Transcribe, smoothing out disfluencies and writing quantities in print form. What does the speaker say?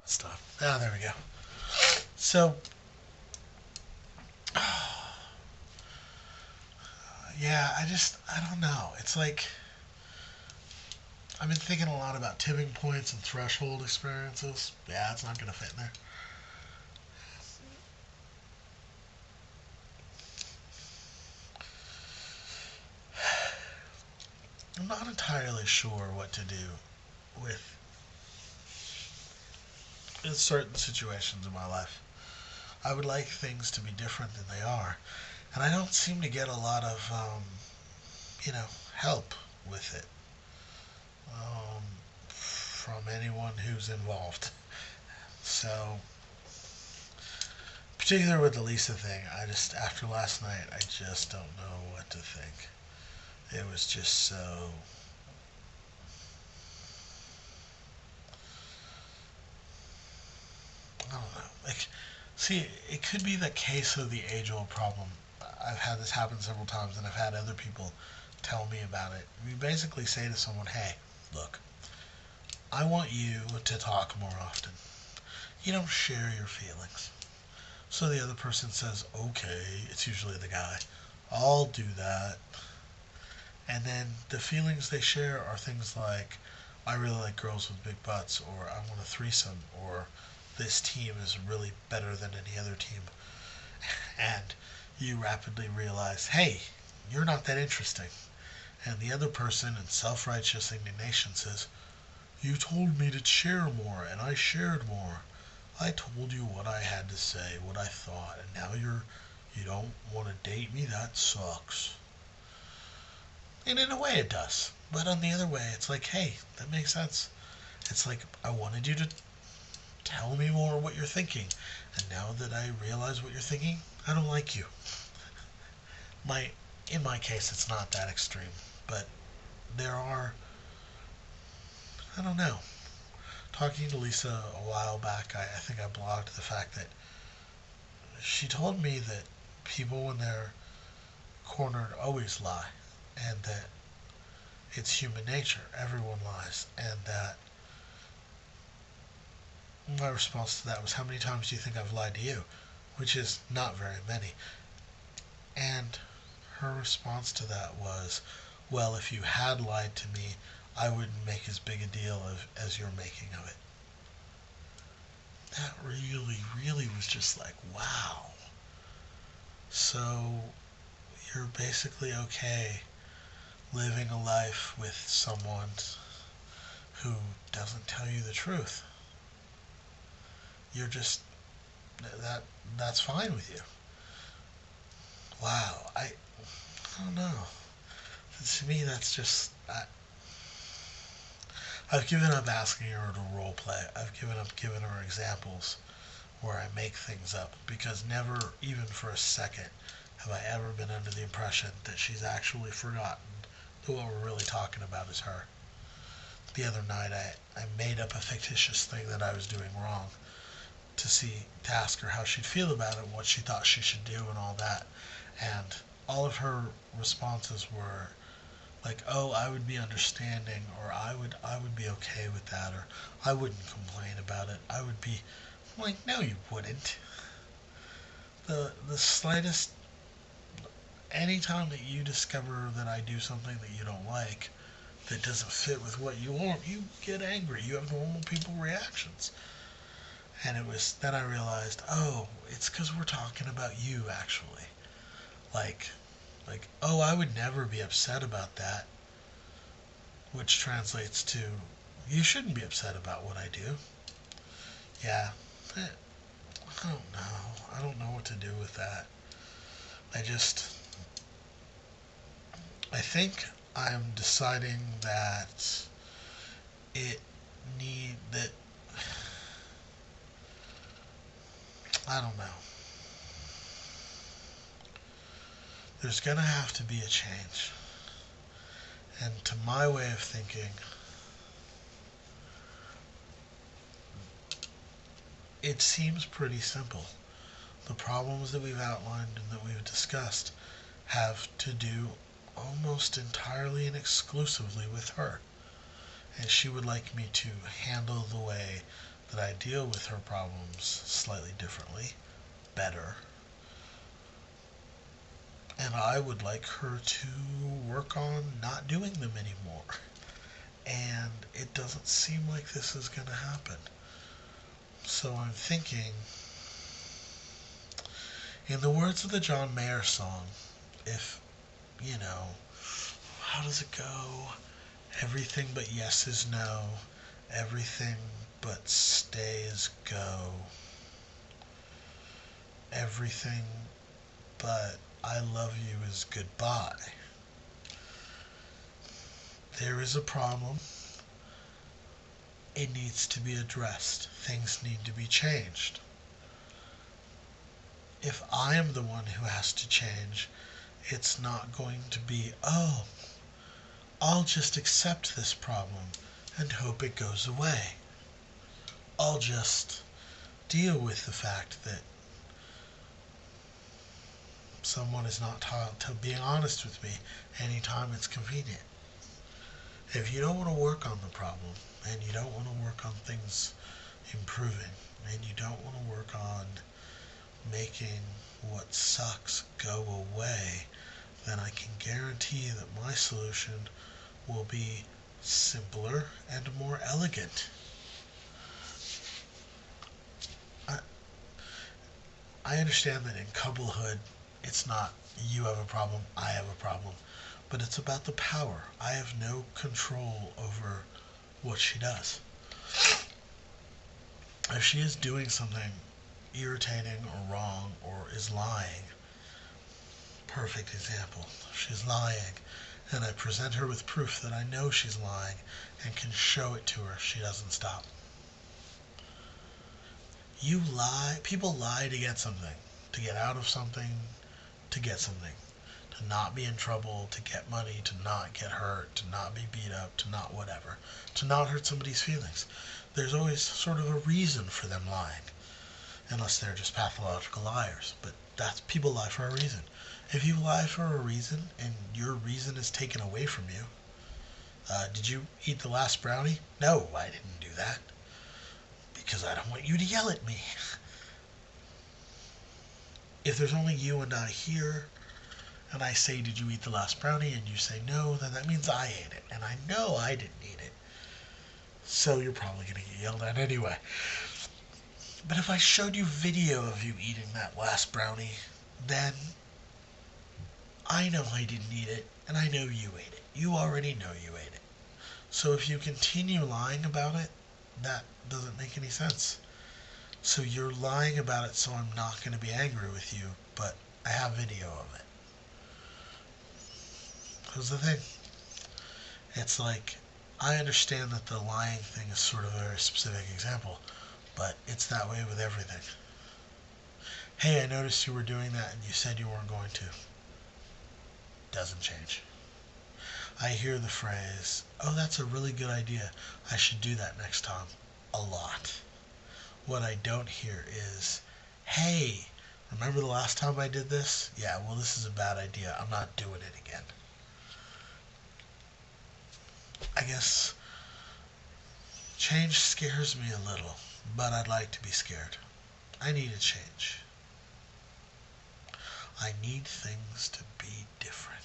Stop. Ah, there we go. So, yeah, I don't know. It's like, I've been thinking a lot about tipping points and threshold experiences. Yeah, it's not going to fit in there. I'm not entirely sure what to do with in certain situations in my life. I would like things to be different than they are, and I don't seem to get a lot of, help with it from anyone who's involved. So, particularly with the Lisa thing, I just after last night, I just don't know what to think. It was just so. I don't know. Like, see, it could be the case of the age-old problem. I've had this happen several times, and I've had other people tell me about it. We basically say to someone, "Hey, look, I want you to talk more often. You don't share your feelings." So the other person says, "Okay," it's usually the guy, "I'll do that." And then the feelings they share are things like, "I really like girls with big butts," or "I want a threesome," or "this team is really better than any other team." And you rapidly realize, hey, you're not that interesting. And the other person in self righteous indignation says, "You told me to share more, and I shared more. I told you what I had to say, what I thought, and now you don't want to date me? That sucks." And in a way it does. But on the other way, it's like, hey, that makes sense. It's like, I wanted you to tell me more what you're thinking. And now that I realize what you're thinking, I don't like you. My in my case it's not that extreme, but there are, I don't know. Talking to Lisa a while back, I think I blogged the fact that she told me that people when they're cornered always lie, and that it's human nature. Everyone lies, and that my response to that was, "How many times do you think I've lied to you?" Which is not very many. And her response to that was, "Well, if you had lied to me, I wouldn't make as big a deal as you're making of it." That really, really was just like, wow. So you're basically okay living a life with someone who doesn't tell you the truth. You're just that that's fine with you. Wow, I don't know. To me, that's just I've given up asking her to role play. I've given up giving her examples where I make things up because never, even for a second, have I ever been under the impression that she's actually forgotten that what we're really talking about is her. The other night, I made up a fictitious thing that I was doing wrong to ask her how she'd feel about it, what she thought she should do, and all that. And all of her responses were like, "Oh, I would be understanding," or "I would be okay with that," or "I wouldn't complain about it. I would be." I'm like, "No, you wouldn't." The slightest anytime that you discover that I do something that you don't like that doesn't fit with what you want, you get angry. You have normal people reactions. And it was then I realized, oh, it's because we're talking about you actually. Like, oh, I would never be upset about that, which translates to, you shouldn't be upset about what I do. Yeah, I don't know. I don't know what to do with that. I just, I think I'm deciding that it that I don't know. There's gonna have to be a change. And to my way of thinking, it seems pretty simple. The problems that we've outlined and that we've discussed have to do almost entirely and exclusively with her. And she would like me to handle the way that I deal with her problems slightly differently, better, and I would like her to work on not doing them anymore. And it doesn't seem like this is going to happen. So I'm thinking, in the words of the John Mayer song, if, you know, how does it go? Everything but yes is no. Everything but stay is go. Everything but I love you is goodbye. There is a problem. It needs to be addressed. Things need to be changed. If I am the one who has to change, it's not going to be, oh, I'll just accept this problem and hope it goes away. I'll just deal with the fact that someone is not being honest with me anytime it's convenient. If you don't want to work on the problem, and you don't want to work on things improving, and you don't want to work on making what sucks go away, then I can guarantee that my solution will be simpler and more elegant. I understand that in couplehood, it's not you have a problem, I have a problem, but it's about the power. I have no control over what she does. If she is doing something irritating or wrong or is lying, perfect example, she's lying, and I present her with proof that I know she's lying and can show it to her, she doesn't stop. You lie, people lie to get something, to get out of something, to get something, to not be in trouble, to get money, to not get hurt, to not be beat up, to not whatever, to not hurt somebody's feelings. There's always sort of a reason for them lying, unless they're just pathological liars, but that's, people lie for a reason. If you lie for a reason and your reason is taken away from you, did you eat the last brownie? No, I didn't do that. Because I don't want you to yell at me. If there's only you and I here, and I say, did you eat the last brownie? And you say no, then that means I ate it. And I know I didn't eat it. So you're probably going to get yelled at anyway. But if I showed you video of you eating that last brownie, then I know I didn't eat it, and I know you ate it. You already know you ate it. So if you continue lying about it, that doesn't make any sense. So you're lying about it, so I'm not going to be angry with you, but I have video of it. Here's the thing. It's like, I understand that the lying thing is sort of a very specific example, but it's that way with everything. Hey, I noticed you were doing that and you said you weren't going to. Doesn't change. I hear the phrase, oh, that's a really good idea. I should do that next time. A lot. What I don't hear is, hey, remember the last time I did this? Yeah, well, this is a bad idea. I'm not doing it again. I guess change scares me a little, but I'd like to be scared. I need a change. I need things to be different.